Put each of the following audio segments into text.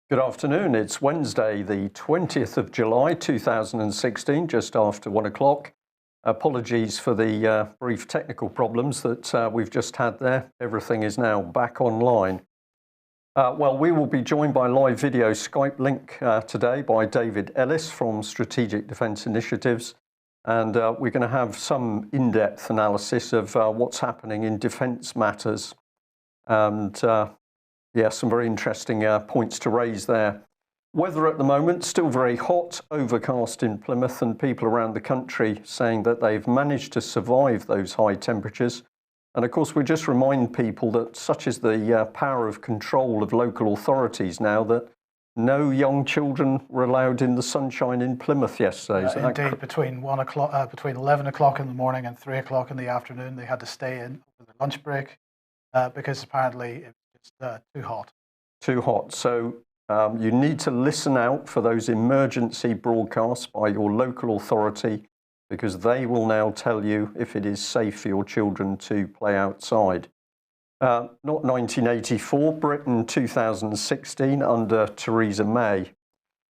Good afternoon. It's Wednesday, the 20th of July, 2016, just after 1 o'clock. Apologies for the brief technical problems that we've just had there. Everything is now back online. Well, we will be joined by live video Skype link today by David Ellis from Strategic Defence Initiatives. And we're going to have some in-depth analysis of what's happening in defence matters. And yeah, some very interesting points to raise there. Weather at the moment, still very hot, overcast in Plymouth, and people around the country saying that they've managed to survive those high temperatures. And of course, we just remind people that such is the power of control of local authorities now that no young children were allowed in the sunshine in Plymouth yesterday. Indeed, between 1 o'clock, between 11 o'clock in the morning and 3 o'clock in the afternoon, they had to stay in for the lunch break because apparently too hot. Too hot. So you need to listen out for those emergency broadcasts by your local authority because they will now tell you if it is safe for your children to play outside. Not 1984, Britain 2016 under Theresa May.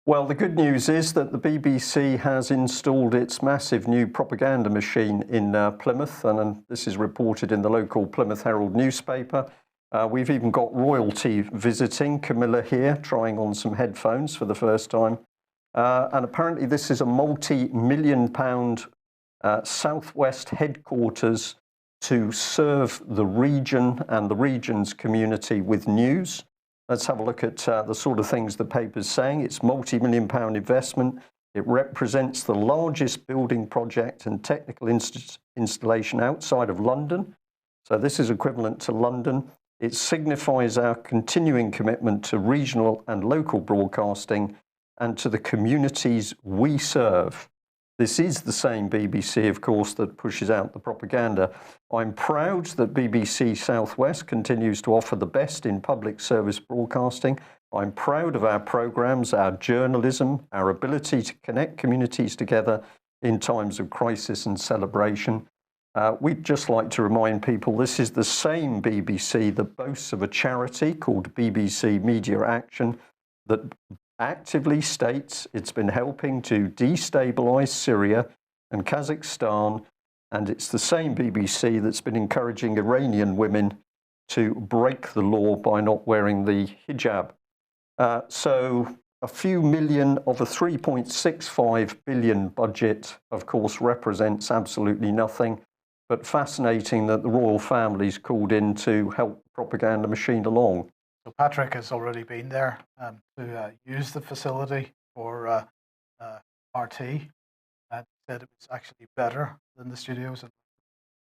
Well, the good news is that the BBC has installed its massive new propaganda machine in Plymouth, and this is reported in the local Plymouth Herald newspaper. We've even got royalty visiting, Camilla here, trying on some headphones for the first time. And apparently this is a multi-million-pound southwest headquarters to serve the region and the region's community with news. Let's have a look at the sort of things the paper's saying. It's multi-million-pound investment. It represents the largest building project and technical installation outside of London. So this is equivalent to London. It signifies our continuing commitment to regional and local broadcasting and to the communities we serve. This is the same BBC, of course, that pushes out the propaganda. I'm proud that BBC Southwest continues to offer the best in public service broadcasting. I'm proud of our programmes, our journalism, our ability to connect communities together in times of crisis and celebration. We'd just like to remind people this is the same BBC that boasts of a charity called BBC Media Action that actively states it's been helping to destabilise Syria and Kazakhstan, and it's the same BBC that's been encouraging Iranian women to break the law by not wearing the hijab. So a few million of a 3.65 billion budget, of course, represents absolutely nothing. But fascinating that the royal family's called in to help the propaganda machine along. So Patrick has already been there to use the facility for RT and said it was actually better than the studios.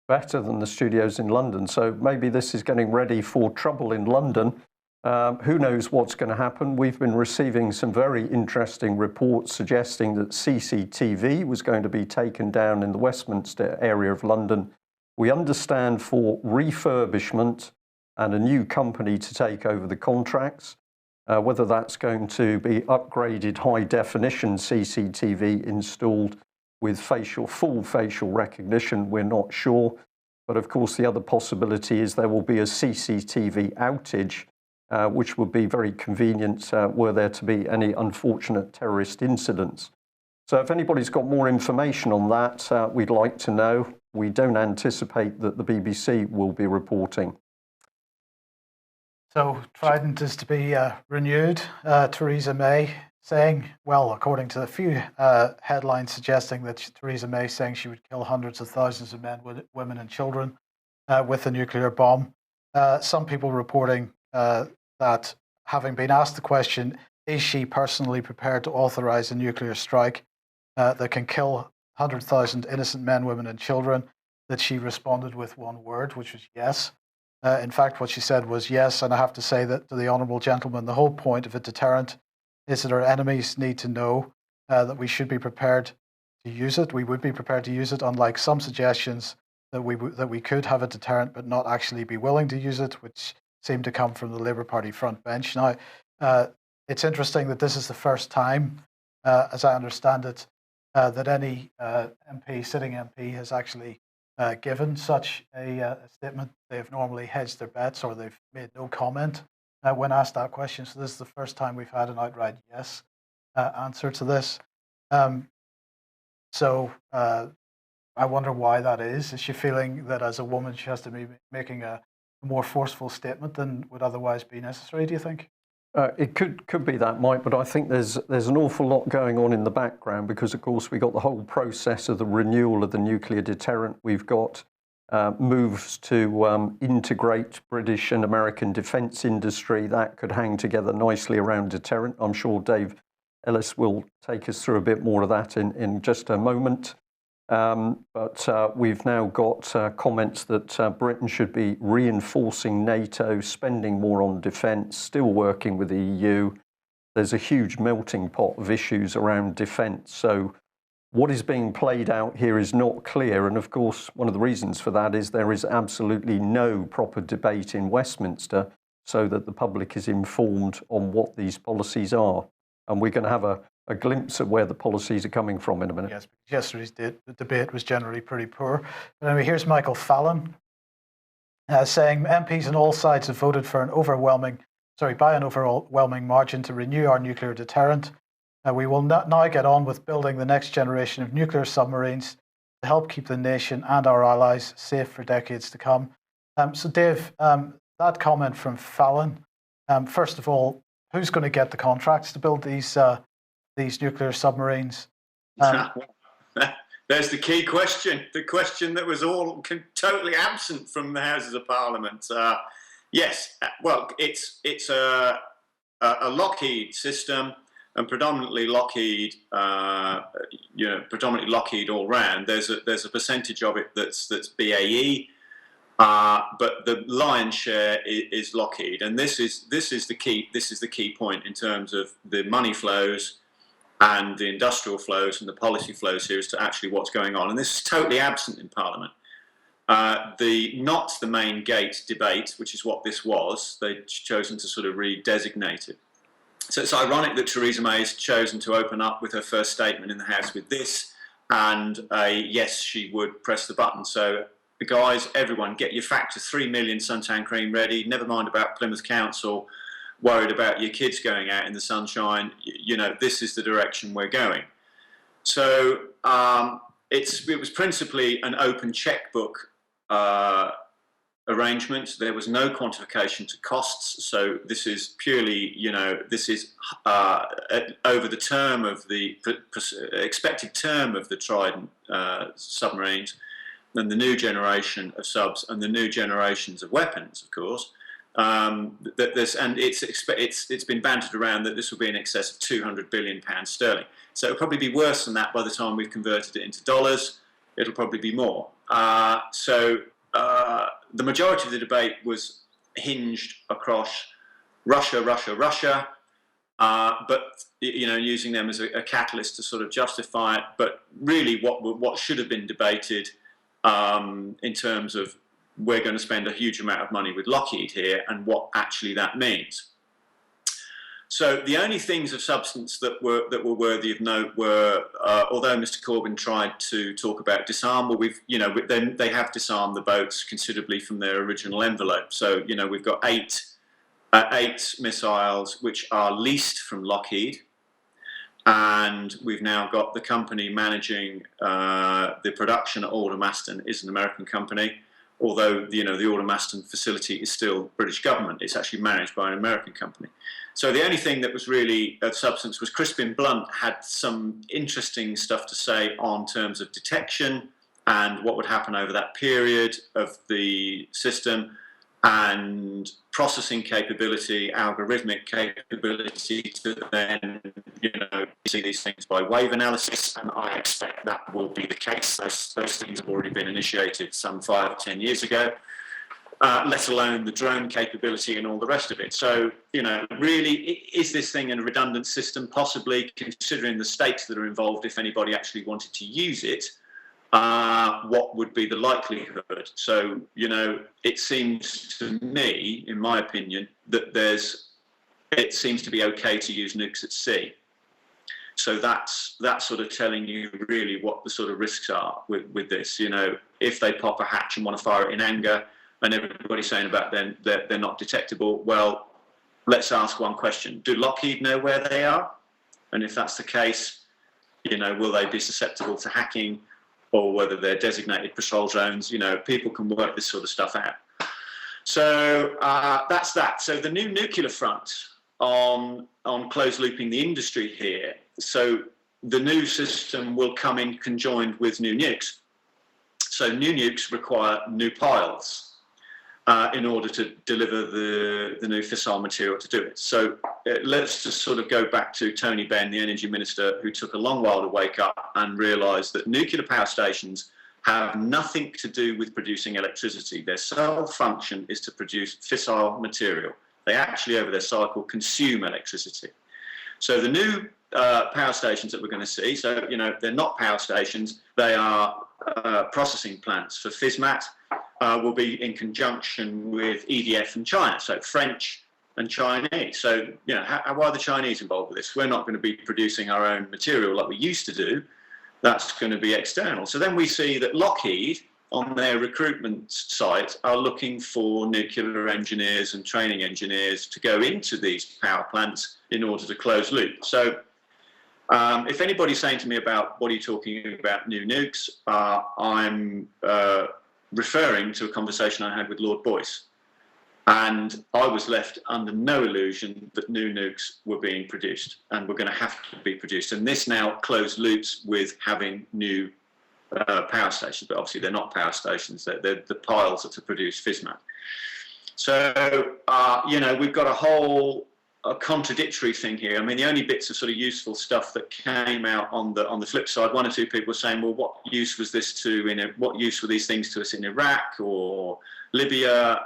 Better than the studios in London. So maybe this is getting ready for trouble in London. Who knows what's going to happen? We've been receiving some very interesting reports suggesting that CCTV was going to be taken down in the Westminster area of London. We understand for refurbishment and a new company to take over the contracts. Whether that's going to be upgraded high definition CCTV installed with full facial recognition, we're not sure. But of course, the other possibility is there will be a CCTV outage, which would be very convenient were there to be any unfortunate terrorist incidents. So if anybody's got more information on that, we'd like to know. We don't anticipate that the BBC will be reporting. So Trident is to be renewed. Theresa May saying, well, according to a few headlines suggesting that Theresa May saying she would kill hundreds of thousands of men, women and children with a nuclear bomb. Some people reporting that having been asked the question, is she personally prepared to authorize a nuclear strike that can kill 100,000 innocent men, women and children, that she responded with one word, which was yes. In fact, what she said was yes, and I have to say that to the honourable gentleman, the whole point of a deterrent is that our enemies need to know that we should be prepared to use it. We would be prepared to use it, unlike some suggestions that we could have a deterrent but not actually be willing to use it, which seem to come from the Labour Party front bench. Now, it's interesting that this is the first time, as I understand it, that any sitting MP, has actually given such a statement. They've normally hedged their bets, or they've made no comment when asked that question. So this is the first time we've had an outright yes answer to this. So I wonder why that is. Is she feeling that as a woman she has to be making a more forceful statement than would otherwise be necessary, do you think? It could be that, Mike, but I think there's an awful lot going on in the background, because, of course, we got the whole process of the renewal of the nuclear deterrent. We've got moves to integrate British and American defence industry that could hang together nicely around deterrent. I'm sure Dave Ellis will take us through a bit more of that in just a moment. But we've now got comments that Britain should be reinforcing NATO, spending more on defence, still working with the EU. There's a huge melting pot of issues around defence. So what is being played out here is not clear. And of course, one of the reasons for that is there is absolutely no proper debate in Westminster so that the public is informed on what these policies are. And we're going to have a glimpse at where the policies are coming from in a minute. Yes, because yesterday's debate was generally pretty poor. But anyway, here's Michael Fallon saying MPs on all sides have voted for by an overwhelming margin to renew our nuclear deterrent. We will now get on with building the next generation of nuclear submarines to help keep the nation and our allies safe for decades to come. So Dave, that comment from Fallon, first of all, who's going to get the contracts to build these nuclear submarines? There's the key question, the question that was all totally absent from the Houses of Parliament. Yes, well, it's a Lockheed system, and predominantly Lockheed, predominantly Lockheed all round. There's a percentage of it that's BAE, but the lion's share is Lockheed, and this is the key point in terms of the money flows and the industrial flows and the policy flows here as to actually what's going on. And this is totally absent in Parliament. Not the main gate debate, which is what this was. They'd chosen to sort of redesignate it. So it's ironic that Theresa May has chosen to open up with her first statement in the House with this, and yes, she would press the button. So guys, everyone, get your factor 3 million suntan cream ready. Never mind about Plymouth Council worried about your kids going out in the sunshine. This is the direction we're going. So it was principally an open checkbook arrangement. There was no quantification to costs. So this is purely, this is over the term of the expected term of the Trident submarines, and the new generation of subs and the new generations of weapons, of course. It's been bantered around that this will be in excess of £200 billion sterling. So it'll probably be worse than that by the time we've converted it into dollars. It'll probably be more. The majority of the debate was hinged across Russia, but using them as a catalyst to sort of justify it. But really, what should have been debated in terms of we're going to spend a huge amount of money with Lockheed here and what actually that means. So the only things of substance that were worthy of note were, although Mr. Corbyn tried to talk about disarm, well, they have disarmed the boats considerably from their original envelope. So we've got eight missiles which are leased from Lockheed, and we've now got the company managing the production at Aldermaston is an American company. Although the Aldermaston facility is still British government, it's actually managed by an American company. So the only thing that was really of substance was Crispin Blunt had some interesting stuff to say on terms of detection and what would happen over that period of the system, and processing capability, algorithmic capability to then, see these things by wave analysis, and I expect that will be the case. Those things have already been initiated some 5 or 10 years ago, let alone the drone capability and all the rest of it. So, really, is this thing a redundant system? Possibly, considering the stakes that are involved if anybody actually wanted to use it. What would be the likelihood? So, it seems to me, in my opinion, that it seems to be okay to use nukes at sea. So that's sort of telling you really what the sort of risks are with this. If they pop a hatch and want to fire it in anger, and everybody's saying about them they're not detectable, well, let's ask one question. Do Lockheed know where they are? And if that's the case, will they be susceptible to hacking, or whether they're designated patrol zones? People can work this sort of stuff out. So that's that. So the new nuclear front on closed looping the industry here. So the new system will come in conjoined with new nukes. So new nukes require new piles in order to deliver the new fissile material to do it. So let's just sort of go back to Tony Benn, the energy minister, who took a long while to wake up and realise that nuclear power stations have nothing to do with producing electricity. Their sole function is to produce fissile material. They actually, over their cycle, consume electricity. So the new power stations that we're going to see, so, they're not power stations, they are processing plants for FISMAT, will be in conjunction with EDF and China, so French and Chinese. So, why are the Chinese involved with this? We're not going to be producing our own material like we used to do. That's going to be external. So then we see that Lockheed, on their recruitment site, are looking for nuclear engineers and training engineers to go into these power plants in order to close loop. So if anybody's saying to me about what are you talking about new nukes, I'm referring to a conversation I had with Lord Boris. And I was left under no illusion that new nukes were being produced and were going to have to be produced. And this now closed loops with having new power stations, but obviously they're not power stations, they're the piles that to produce FISMAT. So, we've got a whole contradictory thing here. I mean, the only bits of sort of useful stuff that came out on the flip side, one or two people were saying, well, what use was this what use were these things to us in Iraq or Libya?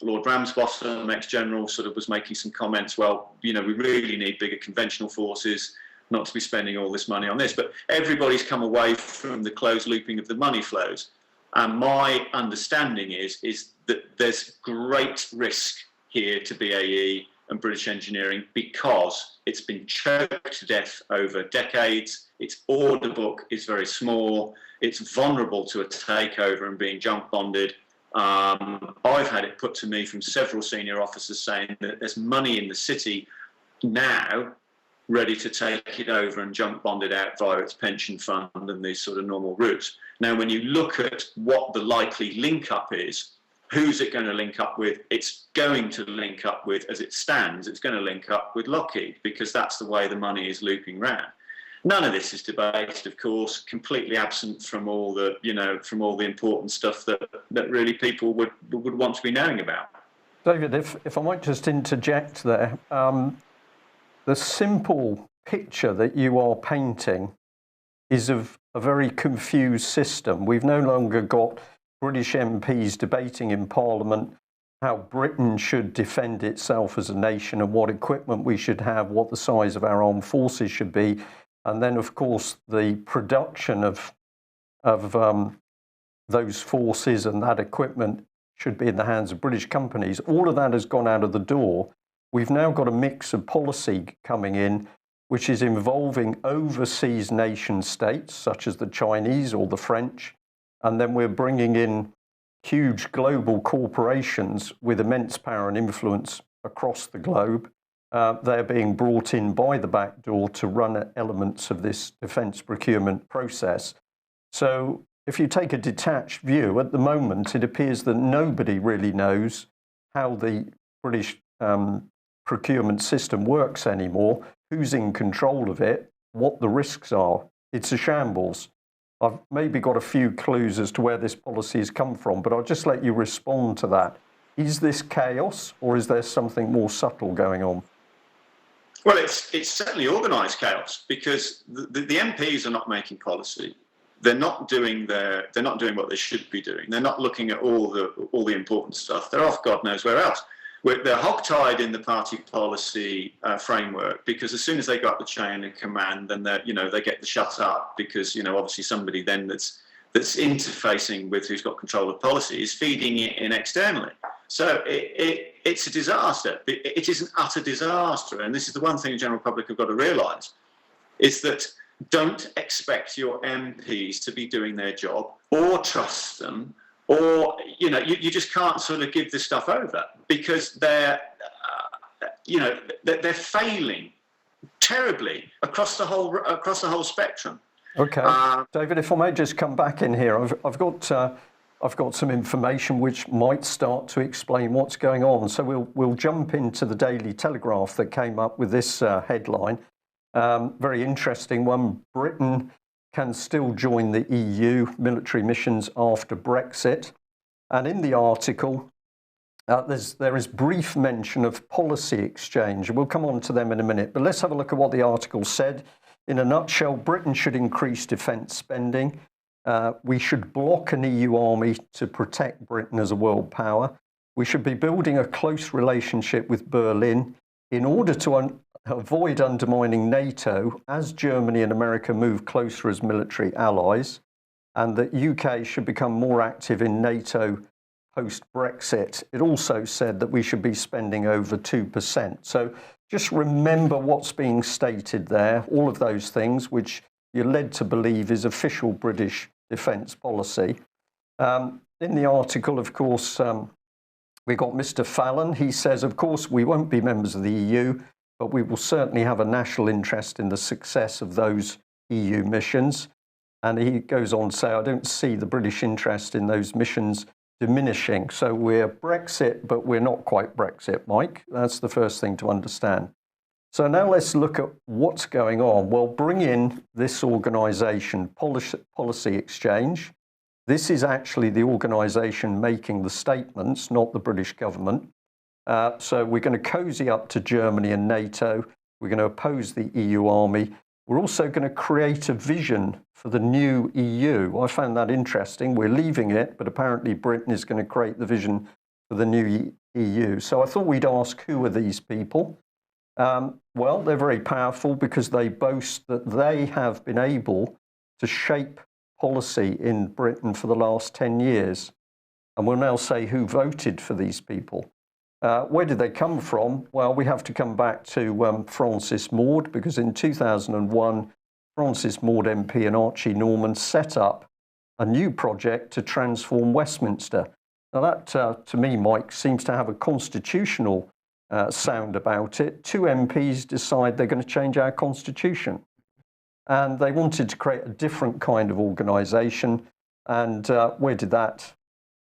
Lord Ramsbottom, ex-general, sort of was making some comments, well, we really need bigger conventional forces, not to be spending all this money on this. But everybody's come away from the closed looping of the money flows. And my understanding is that there's great risk here to BAE and British engineering because it's been choked to death over decades. Its order book is very small. It's vulnerable to a takeover and being junk bonded. I've had it put to me from several senior officers saying that there's money in the city now ready to take it over and junk bond it out via its pension fund and these sort of normal routes. Now, when you look at what the likely link up is, who's it going to link up with? It's going to link up with, as it stands, it's going to link up with Lockheed because that's the way the money is looping round. None of this is debated, of course, completely absent from all the, from all the important stuff that really people would want to be knowing about. David, if I might just interject there, the simple picture that you are painting is of a very confused system. We've no longer got British MPs debating in Parliament how Britain should defend itself as a nation and what equipment we should have, what the size of our armed forces should be. And then, of course, the production of those forces and that equipment should be in the hands of British companies. All of that has gone out of the door. We've now got a mix of policy coming in, which is involving overseas nation states, such as the Chinese or the French. And then we're bringing in huge global corporations with immense power and influence across the globe. They're being brought in by the back door to run elements of this defence procurement process. So if you take a detached view, at the moment, it appears that nobody really knows how the British procurement system works anymore, who's in control of it, what the risks are. It's a shambles. I've maybe got a few clues as to where this policy has come from, but I'll just let you respond to that. Is this chaos or is there something more subtle going on? Well, it's certainly organised chaos because the MPs are not making policy. They're not doing what they should be doing. They're not looking at all the important stuff. They're off God knows where else. They're hogtied in the party policy framework because as soon as they go up the chain of command, then they get the shut up because obviously somebody then that's interfacing with who's got control of policy is feeding it in externally. So it's a disaster. It is an utter disaster, and this is the one thing the general public have got to realise. is that don't expect your MPs to be doing their job or trust them, or, you know, you just can't sort of give this stuff over because they're failing terribly across the whole spectrum. Okay, David, if I may just come back in here, I've got some information which might start to explain what's going on. So we'll jump into the Daily Telegraph that came up with this headline. Very interesting one. Britain can still join the EU military missions after Brexit. And in the article, there is brief mention of policy exchange. We'll come on to them in a minute, but let's have a look at what the article said. In a nutshell, Britain should increase defence spending. We should block an EU army to protect Britain as a world power. We should be building a close relationship with Berlin in order to avoid undermining NATO as Germany and America move closer as military allies, and that UK should become more active in NATO post-Brexit. It also said that we should be spending over 2%. So just remember what's being stated there, all of those things which you're led to believe is official British defence policy. In the article, of course, we got Mr. Fallon. He says, of course, we won't be members of the EU, but we will certainly have a national interest in the success of those EU missions. And he goes on to say, I don't see the British interest in those missions diminishing. So we're Brexit, but we're not quite Brexit, Mike. That's the first thing to understand. So now let's look at what's going on. Well, bring in this organisation, Policy Exchange. This is actually the organisation making the statements, not the British government. So we're going to cozy up to Germany and NATO. We're going to oppose the EU army. We're also going to create a vision for the new EU. I found that interesting. We're leaving it, but apparently Britain is going to create the vision for the new EU. So I thought we'd ask, who are these people? Well, they're very powerful because they boast that they have been able to shape policy in Britain for the last 10 years. And we'll now say who voted for these people. Where did they come from? Well, we have to come back to Francis Maude, because in 2001, Francis Maude MP and Archie Norman set up a new project to transform Westminster. Now that, to me, Mike, seems to have a constitutional sound about it. Two MPs decide they're going to change our constitution. And they wanted to create a different kind of organisation. And where did that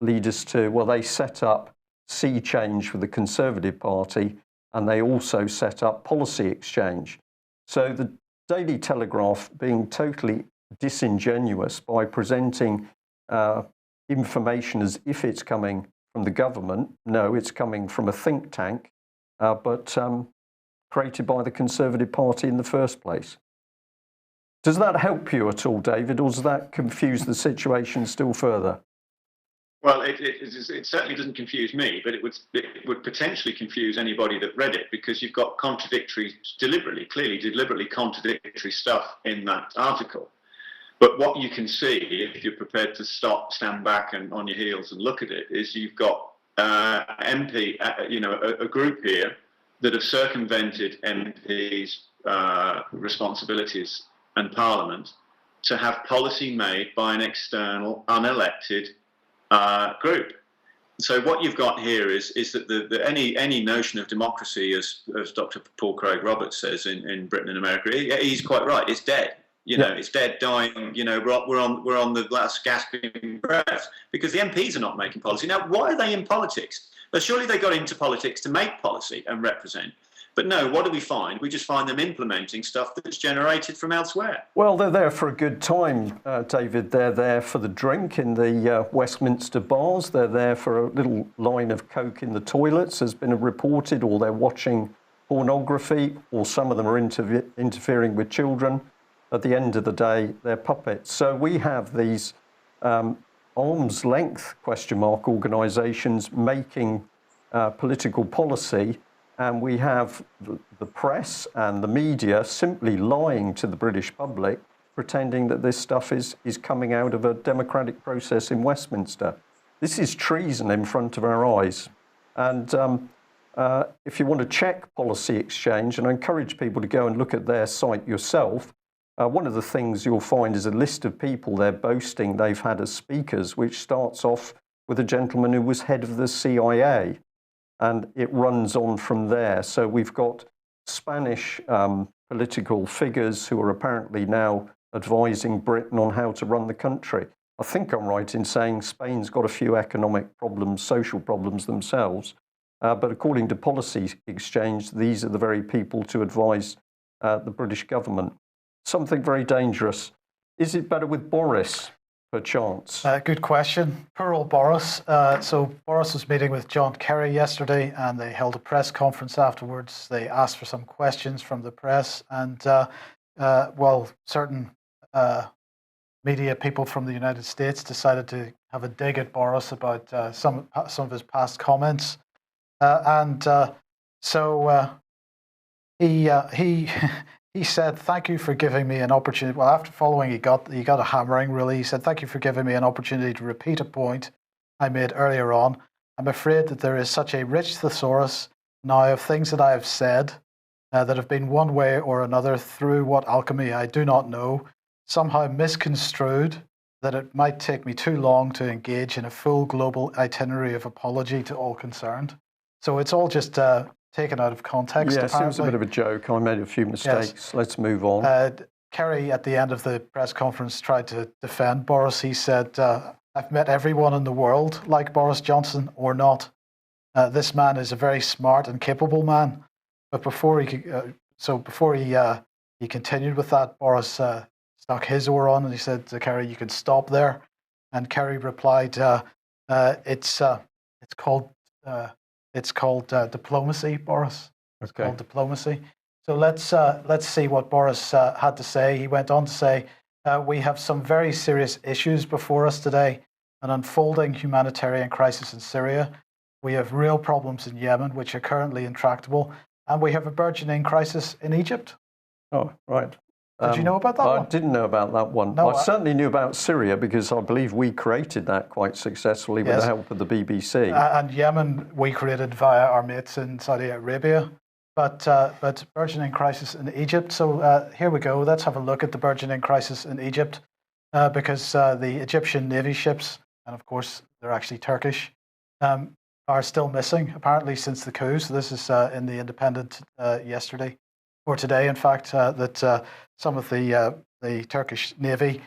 lead us to? Well, they set up Sea Change for the Conservative Party, and they also set up Policy Exchange. So the Daily Telegraph being totally disingenuous by presenting information as if it's coming from the government. No, it's coming from a think tank, but created by the Conservative Party in the first place. Does that help you at all, David, or does that confuse the situation still further? Well, it certainly doesn't confuse me, but it would potentially confuse anybody that read it, because you've got clearly deliberately contradictory stuff in that article. But what you can see, if you're prepared to stand back and on your heels and look at it, is you've got a group here that have circumvented MPs' responsibilities and Parliament to have policy made by an external, unelected group. So what you've got here is that any notion of democracy, as Dr. Paul Craig Roberts says in Britain and America, he's quite right. It's dead. It's dead, dying. We're on the last gasping breath because the MPs are not making policy. Now, why are they in politics? Well, surely they got into politics to make policy and represent. But no, what do we find? We just find them implementing stuff that's generated from elsewhere. Well, they're there for a good time, David. They're there for the drink in the Westminster bars. They're there for a little line of coke in the toilets, has been reported, or they're watching pornography, or some of them are interfering with children. At the end of the day, they're puppets. So we have these arm's length organisations making political policy. And we have the press and the media simply lying to the British public, pretending that this stuff is coming out of a democratic process in Westminster. This is treason in front of our eyes. And if you want to check Policy Exchange, and I encourage people to go and look at their site yourself, one of the things you'll find is a list of people they're boasting they've had as speakers, which starts off with a gentleman who was head of the CIA, and it runs on from there. So we've got Spanish political figures who are apparently now advising Britain on how to run the country. I think I'm right in saying Spain's got a few economic problems, social problems themselves, but according to Policy Exchange, these are the very people to advise the British government. Something very dangerous. Is it better with Boris, perchance? Good question. Poor old Boris. So Boris was meeting with John Kerry yesterday, and they held a press conference afterwards. They asked for some questions from the press, and certain media people from the United States decided to have a dig at Boris about some of his past comments, he said, "Thank you for giving me an opportunity." Well, after following, he got a hammering. Really, he said, "Thank you for giving me an opportunity to repeat a point I made earlier on. I'm afraid that there is such a rich thesaurus now of things that I have said that have been one way or another through what alchemy I do not know, somehow misconstrued, that it might take me too long to engage in a full global itinerary of apology to all concerned." So it's all just taken out of context. Yeah, apparently. it seems a bit of a joke. I made a few mistakes. Yes. Let's move on. Kerry, at the end of the press conference, tried to defend Boris. He said, "I've met everyone in the world, like Boris Johnson or not. This man is a very smart and capable man." But before he continued with that, Boris stuck his oar on, and he said to Kerry, "You can stop there." And Kerry replied, "It's called diplomacy, Boris. It's called diplomacy." So let's see what Boris had to say. He went on to say, "We have some very serious issues before us today: an unfolding humanitarian crisis in Syria. We have real problems in Yemen, which are currently intractable, and we have a burgeoning crisis in Egypt." Oh, right. Did you know about that one? I didn't know about that one. No, I certainly knew about Syria because I believe we created that quite successfully with the help of the BBC. And Yemen we created via our mates in Saudi Arabia. But burgeoning crisis in Egypt. So here we go. Let's have a look at the burgeoning crisis in Egypt, because the Egyptian Navy ships, and of course they're actually Turkish, are still missing apparently since the coup. So this is in the Independent yesterday. Or today, in fact, that some of the Turkish Navy,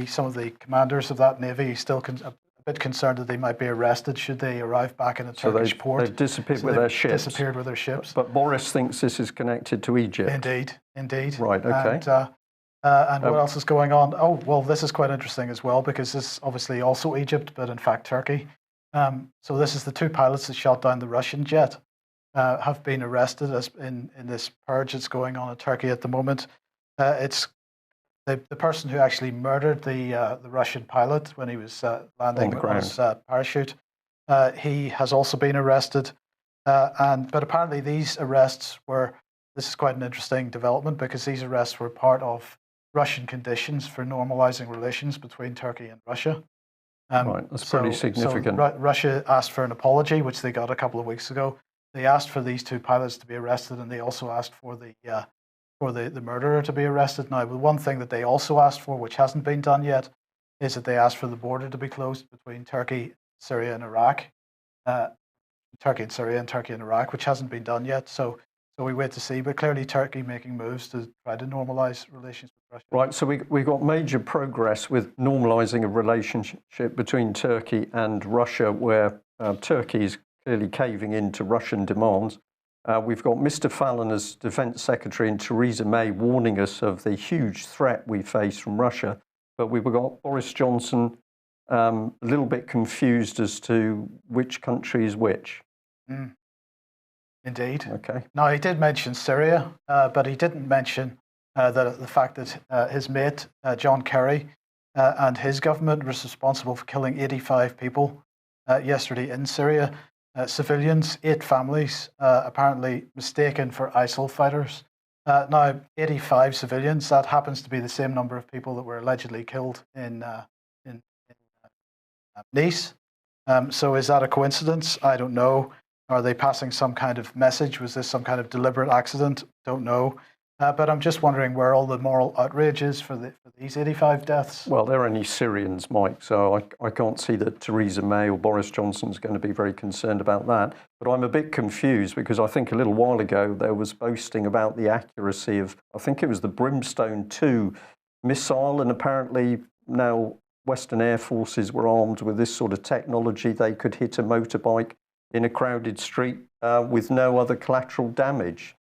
some of the commanders of that Navy, still a bit concerned that they might be arrested should they arrive back in a Turkish port. They've disappeared with their ships. Disappeared with their ships. But Boris thinks this is connected to Egypt. Indeed. Right. Okay. And what else is going on? Oh, well, this is quite interesting as well, because this is obviously also Egypt, but in fact Turkey. So this is the two pilots that shot down the Russian jet. Have been arrested in this purge that's going on in Turkey at the moment. It's the person who actually murdered the Russian pilot when he was landing on his parachute. He has also been arrested, but apparently these arrests were. This is quite an interesting development, because these arrests were part of Russian conditions for normalizing relations between Turkey and Russia. Right, that's pretty significant. So Russia asked for an apology, which they got a couple of weeks ago. They asked for these two pilots to be arrested, and they also asked for the murderer to be arrested. Now, the one thing that they also asked for, which hasn't been done yet, is that they asked for the border to be closed between Turkey, Syria, and Iraq. Turkey and Iraq, which hasn't been done yet. So we wait to see. But clearly, Turkey making moves to try to normalize relations with Russia. Right. So we got major progress with normalizing a relationship between Turkey and Russia, where Turkey is clearly caving into Russian demands. We've got Mr. Fallon as Defence Secretary and Theresa May warning us of the huge threat we face from Russia. But we've got Boris Johnson a little bit confused as to which country is which. Indeed. Okay. Now, he did mention Syria, but he didn't mention the fact that his mate, John Kerry, and his government was responsible for killing 85 people yesterday in Syria. Civilians, 8 families, apparently mistaken for ISIL fighters. Now, 85 civilians, that happens to be the same number of people that were allegedly killed in Nice. So is that a coincidence? I don't know. Are they passing some kind of message? Was this some kind of deliberate accident? Don't know. But I'm just wondering where all the moral outrage is for these 85 deaths. Well, they're only Syrians, Mike, so I can't see that Theresa May or Boris Johnson's going to be very concerned about that. But I'm a bit confused because I think a little while ago there was boasting about the accuracy of, I think it was the Brimstone 2 missile, and apparently now Western Air Forces were armed with this sort of technology. They could hit a motorbike in a crowded street with no other collateral damage.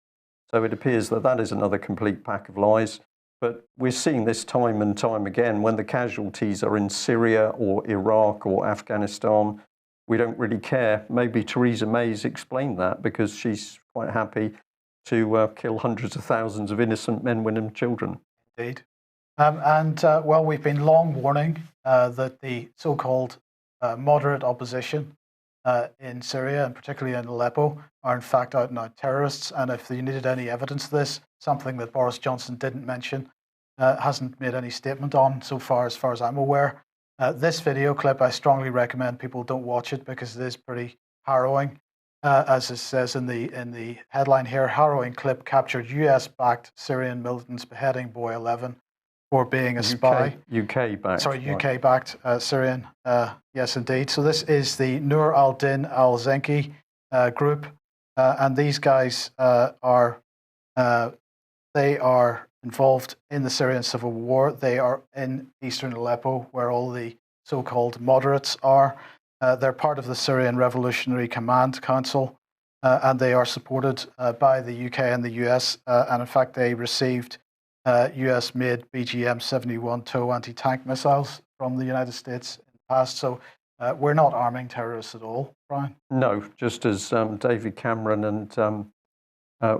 So it appears that that is another complete pack of lies. But we're seeing this time and time again when the casualties are in Syria or Iraq or Afghanistan. We don't really care. Maybe Theresa May's explained that because she's quite happy to kill hundreds of thousands of innocent men, women and children. Indeed. Well, we've been long warning that the so-called moderate opposition in Syria, and particularly in Aleppo, are in fact out and out terrorists. And if you needed any evidence of this, something that Boris Johnson didn't mention, hasn't made any statement on so far as I'm aware. This video clip, I strongly recommend people don't watch it because it is pretty harrowing. As it says in the headline here, harrowing clip captured US-backed Syrian militants beheading boy 11 for being a spy. UK-backed. Sorry, UK-backed Syrian. Yes, indeed. So this is the Nur al-Din al-Zenki group, and these guys are involved in the Syrian civil war. They are in eastern Aleppo, where all the so-called moderates are. They're part of the Syrian Revolutionary Command Council, and they are supported by the UK and the US. And in fact, they received US-made BGM-71 TOW anti-tank missiles from the United States in the past. So we're not arming terrorists at all, Brian. No, just as David Cameron and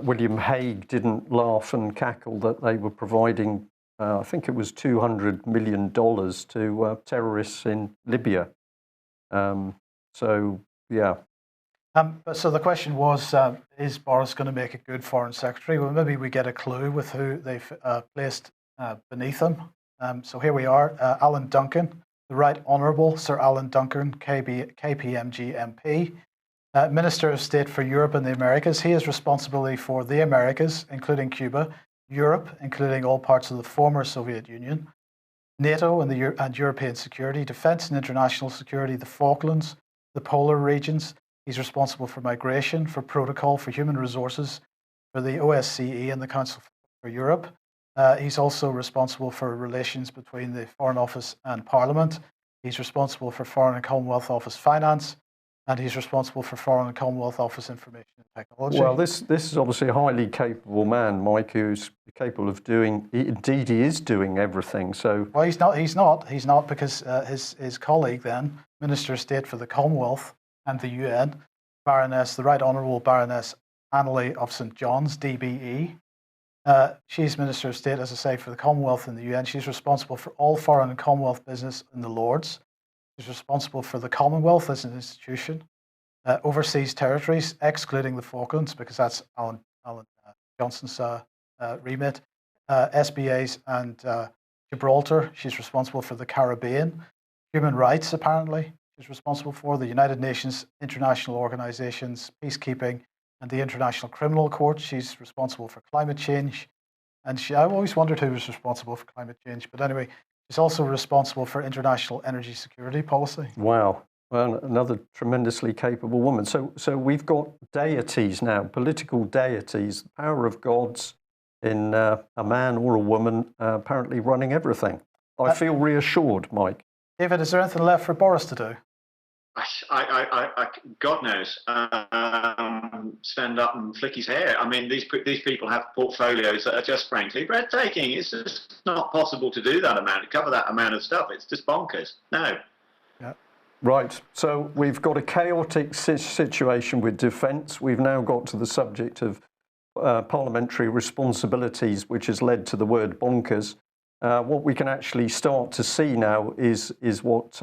William Hague didn't laugh and cackle that they were providing, I think it was $200 million to terrorists in Libya. So, yeah. So the question was, is Boris going to make a good foreign secretary? Well, maybe we get a clue with who they've placed beneath him. So here we are, Alan Duncan, the Right Honourable Sir Alan Duncan, KPMG MP, Minister of State for Europe and the Americas. He has responsibility for the Americas, including Cuba, Europe, including all parts of the former Soviet Union, NATO and European security, defence and international security, the Falklands, the polar regions. He's responsible for migration, for protocol, for human resources, for the OSCE and the Council for Europe. He's also responsible for relations between the Foreign Office and Parliament. He's responsible for Foreign and Commonwealth Office finance, and he's responsible for Foreign and Commonwealth Office information and technology. Well, this is obviously a highly capable man, Mike, who's capable of doing. Indeed, he is doing everything. So, well, he's not because his colleague then, Minister of State for the Commonwealth and the UN, the Right Honourable Baroness Annalie of St John's, DBE. She's Minister of State, as I say, for the Commonwealth and the UN. She's responsible for all foreign and Commonwealth business in the Lords. She's responsible for the Commonwealth as an institution, overseas territories, excluding the Falklands, because that's Alan Johnson's remit, SBAs and Gibraltar. She's responsible for the Caribbean, human rights, apparently. She's responsible for the United Nations, international organizations, peacekeeping, and the International Criminal Court. She's responsible for climate change. And I've always wondered who was responsible for climate change. But anyway, she's also responsible for international energy security policy. Wow. Well, another tremendously capable woman. So we've got deities now, political deities, the power of gods in a man or a woman apparently running everything. I feel reassured, Mike. David, is there anything left for Boris to do? God knows, stand up and flick his hair. I mean, these people have portfolios that are just frankly breathtaking. It's just not possible to do that amount, to cover that amount of stuff. It's just bonkers. No. Yeah. Right. So we've got a chaotic situation with defence. We've now got to the subject of parliamentary responsibilities, which has led to the word bonkers. What we can actually start to see now is what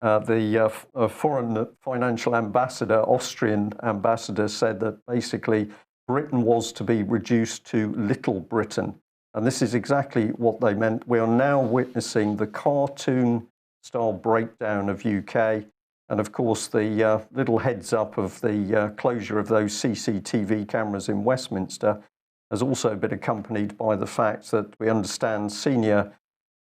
the foreign financial ambassador, Austrian ambassador, said that basically Britain was to be reduced to Little Britain. And this is exactly what they meant. We are now witnessing the cartoon-style breakdown of UK. And of course, the little heads up of the closure of those CCTV cameras in Westminster has also been accompanied by the fact that we understand senior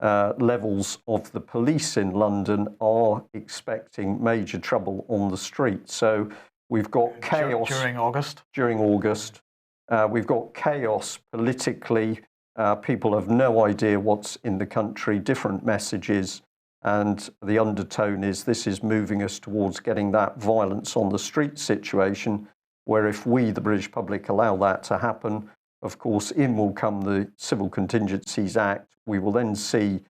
levels of the police in London are expecting major trouble on the street. So we've got chaos during August. We've got chaos politically. People have no idea what's in the country, different messages, and the undertone is this is moving us towards getting that violence on the street situation, where if we, the British public, allow that to happen, of course, in will come the Civil Contingencies Act. We will then see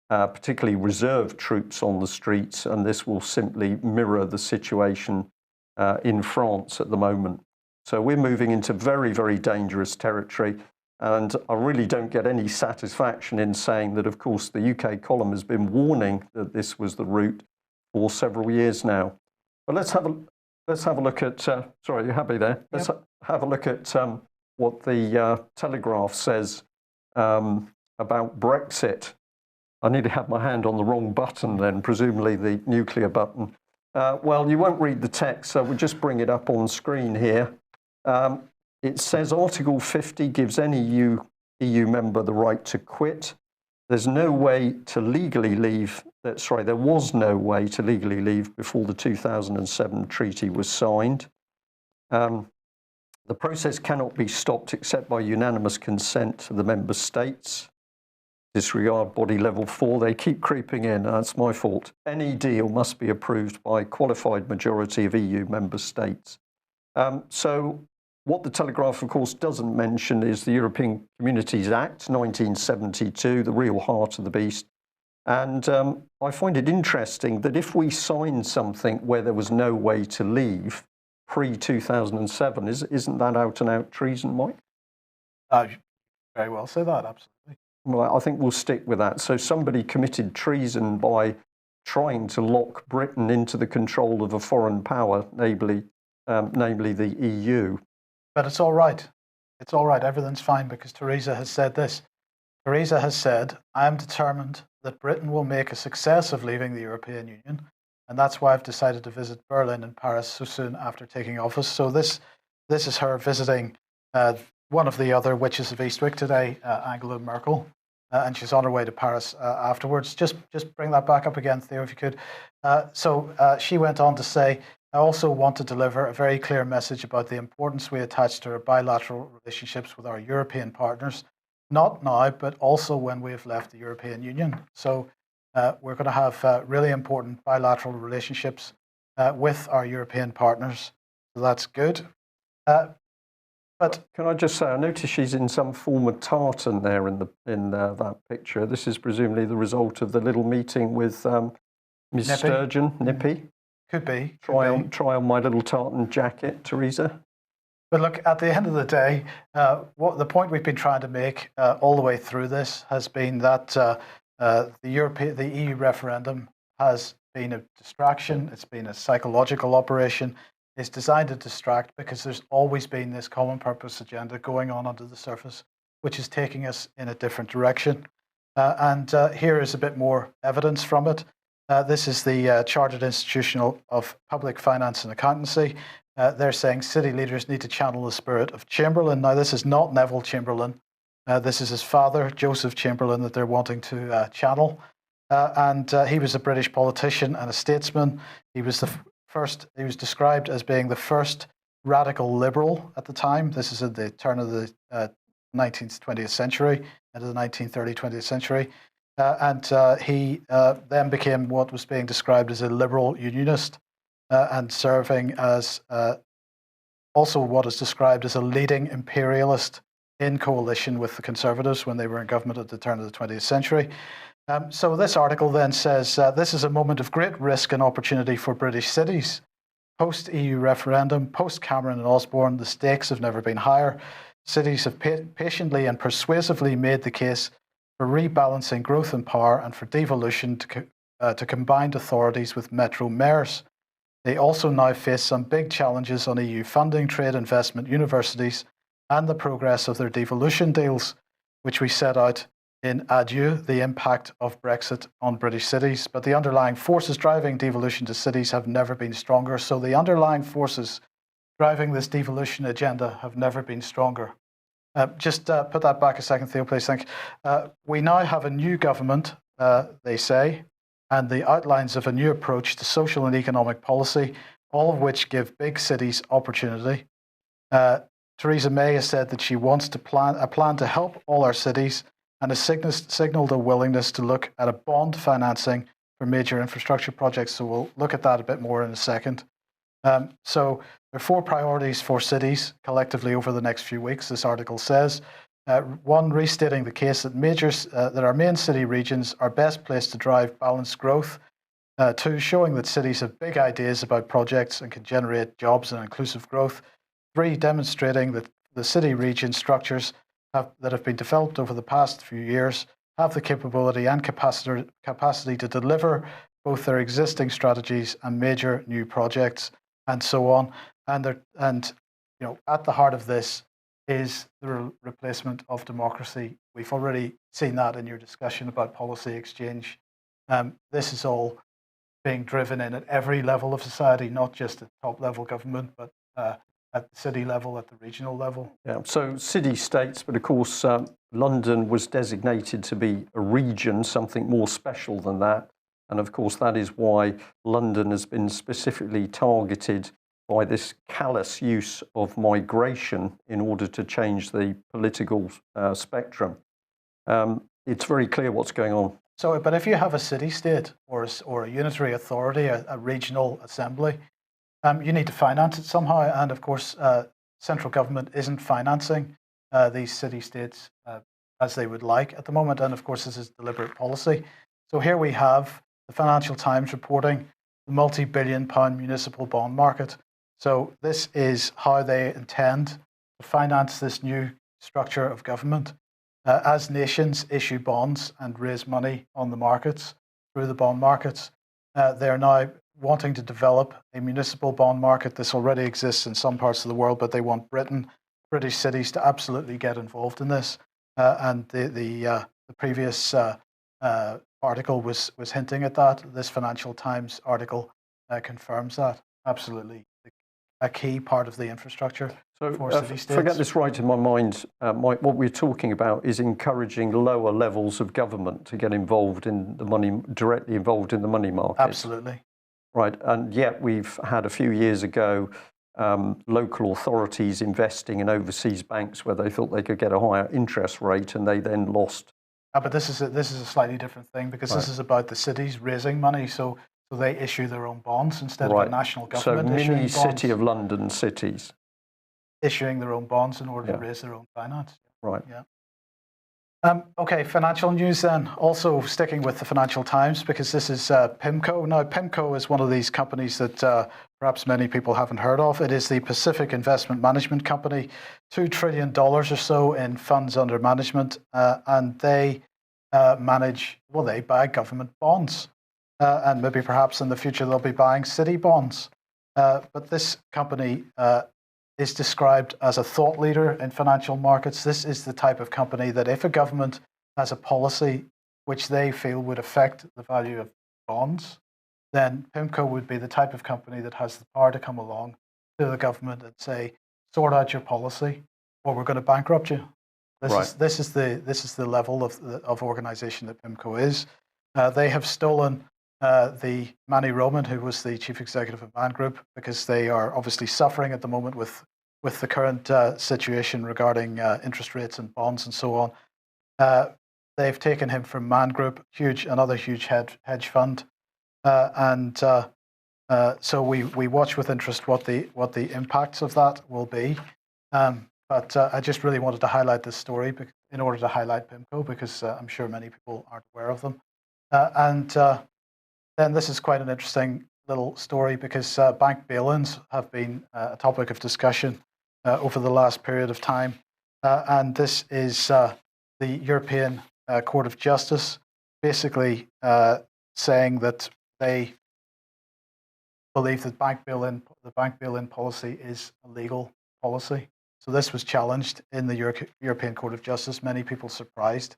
particularly reserve troops on the streets, and this will simply mirror the situation in France at the moment. So we're moving into very, very dangerous territory. And I really don't get any satisfaction in saying that, of course, the UK column has been warning that this was the route for several years now. But let's have a look at. Sorry, you happy there? Yep. Let's have a look at what the Telegraph says about Brexit. I nearly had my hand on the wrong button then, presumably the nuclear button. Well, you won't read the text, so we'll just bring it up on screen here. It says Article 50 gives any EU member the right to quit. There's no way to legally leave. There was no way to legally leave before the 2007 treaty was signed. The process cannot be stopped except by unanimous consent of the member states. Disregard body level 4. They keep creeping in. That's my fault. Any deal must be approved by a qualified majority of EU member states. So what the Telegraph, of course, doesn't mention is the European Communities Act, 1972, the real heart of the beast. And I find it interesting that if we signed something where there was no way to leave pre-2007, isn't that out-and-out treason, Mike? Very well say that, absolutely. Well, I think we'll stick with that. So somebody committed treason by trying to lock Britain into the control of a foreign power, namely the EU. But it's all right. It's all right. Everything's fine because Theresa has said this. Theresa has said, I am determined that Britain will make a success of leaving the European Union. And that's why I've decided to visit Berlin and Paris so soon after taking office. So this is her visiting one of the other witches of Eastwick today, Angela Merkel. And she's on her way to Paris afterwards. Just bring that back up again, Theo, if you could. So she went on to say, I also want to deliver a very clear message about the importance we attach to our bilateral relationships with our European partners, not now, but also when we have left the European Union. So we're going to have really important bilateral relationships with our European partners. So that's good. But can I just say, I notice she's in some form of tartan there in that picture. This is presumably the result of the little meeting with Ms. Sturgeon, Nippy. Could be. Try on my little tartan jacket, Theresa. But look, at the end of the day, what the point we've been trying to make all the way through this has been that the EU referendum has been a distraction. It's been a psychological operation. It's designed to distract because there's always been this common purpose agenda going on under the surface, which is taking us in a different direction. And here is a bit more evidence from it. This is the Chartered Institution of Public Finance and Accountancy. They're saying city leaders need to channel the spirit of Chamberlain. Now, this is not Neville Chamberlain. This is his father, Joseph Chamberlain, that they're wanting to channel. And he was a British politician and a statesman. He was he was described as being the first radical liberal at the time. This is at the turn of the 19th, 20th century, into the 1930s, 20th century. And he then became what was being described as a liberal unionist and serving as also what is described as a leading imperialist in coalition with the Conservatives when they were in government at the turn of the 20th century. So this article then says, this is a moment of great risk and opportunity for British cities. Post-EU referendum, post-Cameron and Osborne, the stakes have never been higher. Cities have patiently and persuasively made the case for rebalancing growth and power and for devolution to combined authorities with metro mayors. They also now face some big challenges on EU funding, trade, investment, universities, and the progress of their devolution deals, which we set out in Adieu, the impact of Brexit on British cities. But the underlying forces driving devolution to cities have never been stronger. So the underlying forces driving this devolution agenda have never been stronger. Just put that back a second, Theo, please. Thank you. We now have a new government, they say, and the outlines of a new approach to social and economic policy, all of which give big cities opportunity. Theresa May has said that she wants to plan to help all our cities and has signalled a willingness to look at a bond financing for major infrastructure projects. So we'll look at that a bit more in a second. So there are 4 priorities for cities collectively over the next few weeks, this article says. 1, restating the case that our main city regions are best placed to drive balanced growth. 2, showing that cities have big ideas about projects and can generate jobs and inclusive growth. 3, demonstrating that the city region structures that have been developed over the past few years have the capability and capacity to deliver both their existing strategies and major new projects, and so on. And at the heart of this is the replacement of democracy. We've already seen that in your discussion about policy exchange. This is all being driven in at every level of society, not just at top level government, but at the city level, at the regional level. Yeah, so city-states, but of course London was designated to be a region, something more special than that. And of course that is why London has been specifically targeted by this callous use of migration in order to change the political spectrum. It's very clear what's going on. So, but if you have a city-state or a unitary authority, a regional assembly, you need to finance it somehow. And of course, central government isn't financing these city-states as they would like at the moment. And of course, this is deliberate policy. So here we have the Financial Times reporting the multi-billion-pound municipal bond market. So this is how they intend to finance this new structure of government. As nations issue bonds and raise money on the markets, through the bond markets, they are now wanting to develop a municipal bond market. This already exists in some parts of the world, but they want British cities to absolutely get involved in this. And the previous article was hinting at that. This Financial Times article confirms that absolutely a key part of the infrastructure for city-states. Forget this right in my mind. What we're talking about is encouraging lower levels of government to get involved in the money, directly involved in the money market. Absolutely. Right, and yet we've had a few years ago local authorities investing in overseas banks where they thought they could get a higher interest rate, and they then lost. But this is a slightly different thing, because this is about the cities raising money. So they issue their own bonds instead of a national government issuing bonds. So mini City of London cities issuing their own bonds in order to raise their own finance. Right. Yeah. Okay, financial news then. Also sticking with the Financial Times, because this is PIMCO. Now, PIMCO is one of these companies that perhaps many people haven't heard of. It is the Pacific Investment Management Company, $2 trillion or so in funds under management, and they they buy government bonds. And maybe perhaps in the future they'll be buying city bonds. But this company is described as a thought leader in financial markets. This is the type of company that if a government has a policy which they feel would affect the value of bonds, then PIMCO would be the type of company that has the power to come along to the government and say, sort out your policy or we're going to bankrupt you. This is the level of organization that PIMCO is. They have stolen the Manny Roman, who was the chief executive of Man Group, because they are obviously suffering at the moment with the current situation regarding interest rates and bonds and so on. They've taken him from Man Group, another huge hedge fund, and so we watch with interest what the impacts of that will be. But I just really wanted to highlight this story in order to highlight PIMCO, because I'm sure many people aren't aware of them. And then this is quite an interesting little story, because bank bail-ins have been a topic of discussion over the last period of time. And this is the European Court of Justice basically saying that they believe that the bank bail-in policy is a legal policy. So this was challenged in the European Court of Justice. Many people surprised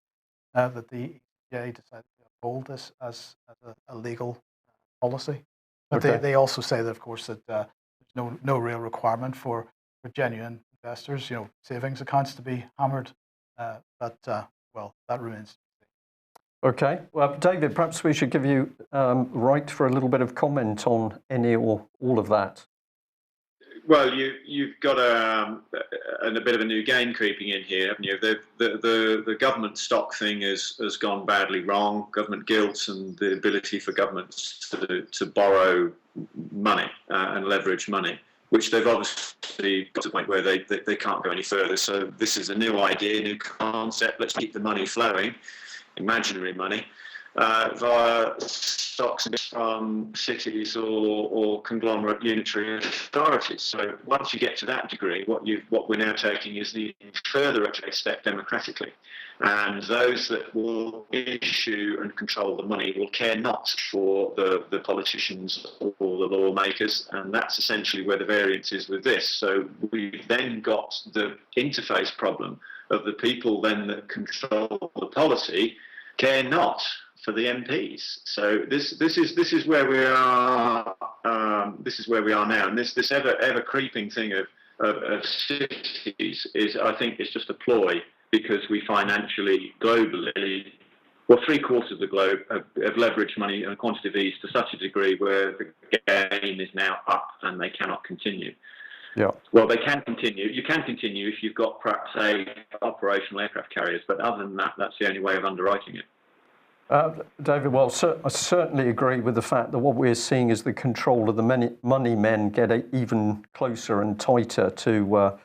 that the ECJ decided to uphold this as a legal policy. But they also say that, of course, that there's no real requirement for genuine investors, savings accounts to be hammered. But well, that remains. Okay. Well, David, perhaps we should give you right for a little bit of comment on any or all of that. Well, you've got a bit of a new game creeping in here, haven't you? The government stock thing has gone badly wrong. Government guilt and the ability for governments to borrow money and leverage money, which they've obviously got to the point where they can't go any further. So this is a new idea, new concept. Let's keep the money flowing, imaginary money, via stocks from cities or conglomerate unitary authorities. So once you get to that degree, what we're now taking is the further step democratically. And those that will issue and control the money will care not for the politicians or the lawmakers, and that's essentially where the variance is with this. So we've then got the interface problem of the people then that control the policy care not for the MPs. So this is where we are. This is where we are now, and this ever creeping thing of cities is, I think, is just a ploy, because we financially, globally, well, 3/4 of the globe have leveraged money and quantitative ease to such a degree where the game is now up and they cannot continue. Yeah. Well, they can continue. You can continue if you've got perhaps operational aircraft carriers, but other than that, that's the only way of underwriting it. David, well, I certainly agree with the fact that what we're seeing is the control of the money men get even closer and tighter to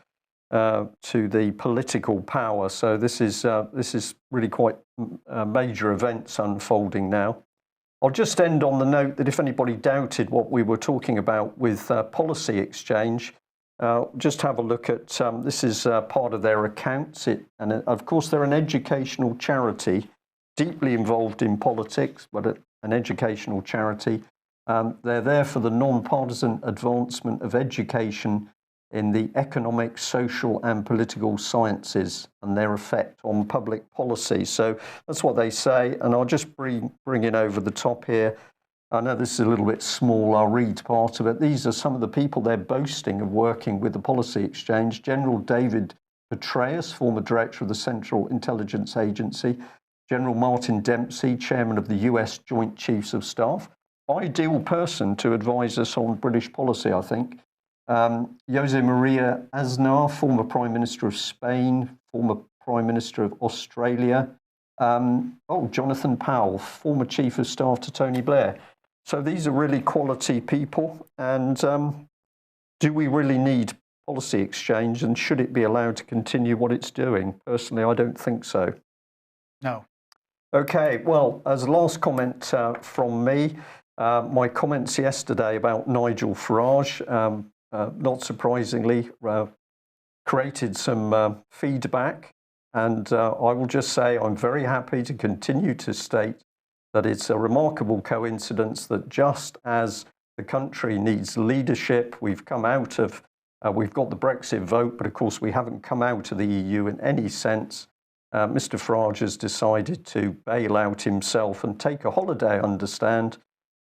the political power. So this is really quite major events unfolding now. I'll just end on the note that if anybody doubted what we were talking about with policy exchange, just have a look at this is part of their accounts. And of course, they're an educational charity, deeply involved in politics, but an educational charity. They're there for the non-partisan advancement of education in the economic, social and political sciences and their effect on public policy. So that's what they say. And I'll just bring it over the top here. I know this is a little bit small. I'll read part of it. These are some of the people they're boasting of working with the Policy Exchange. General David Petraeus, former director of the Central Intelligence Agency. General Martin Dempsey, chairman of the US Joint Chiefs of Staff. Ideal person to advise us on British policy, I think. Jose Maria Aznar, former Prime Minister of Spain, former Prime Minister of Australia. Jonathan Powell, former Chief of Staff to Tony Blair. So these are really quality people. And do we really need policy exchange, and should it be allowed to continue what it's doing? Personally, I don't think so. No. Okay, well, as a last comment from me, my comments yesterday about Nigel Farage, not surprisingly, created some feedback. And I will just say I'm very happy to continue to state that it's a remarkable coincidence that just as the country needs leadership, we've come out of, we've got the Brexit vote, but of course we haven't come out of the EU in any sense. Mr. Farage has decided to bail out himself and take a holiday, I understand.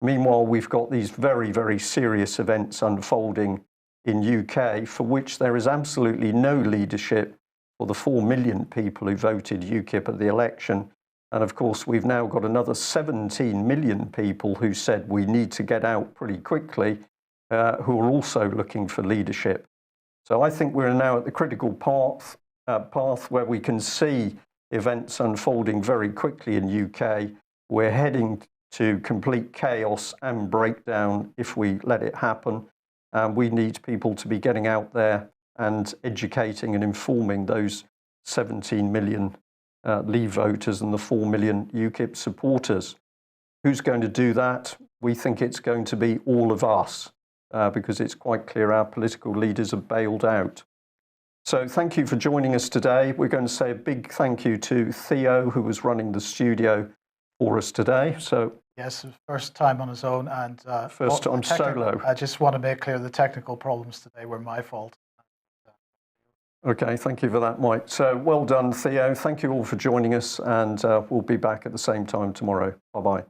Meanwhile, we've got these very, very serious events unfolding in UK for which there is absolutely no leadership for the 4 million people who voted UKIP at the election. And of course, we've now got another 17 million people who said we need to get out pretty quickly, who are also looking for leadership. So I think we're now at the critical path where we can see events unfolding very quickly in UK. We're heading to complete chaos and breakdown if we let it happen. We need people to be getting out there and educating and informing those 17 million Leave voters and the 4 million UKIP supporters. Who's going to do that? We think it's going to be all of us because it's quite clear our political leaders have bailed out. So thank you for joining us today. We're going to say a big thank you to Theo, who was running the studio for us today. So yes, first time on his own, and first time solo. I just want to make clear the technical problems today were my fault. Okay, thank you for that, Mike. So well done, Theo. Thank you all for joining us, and we'll be back at the same time tomorrow. Bye-bye.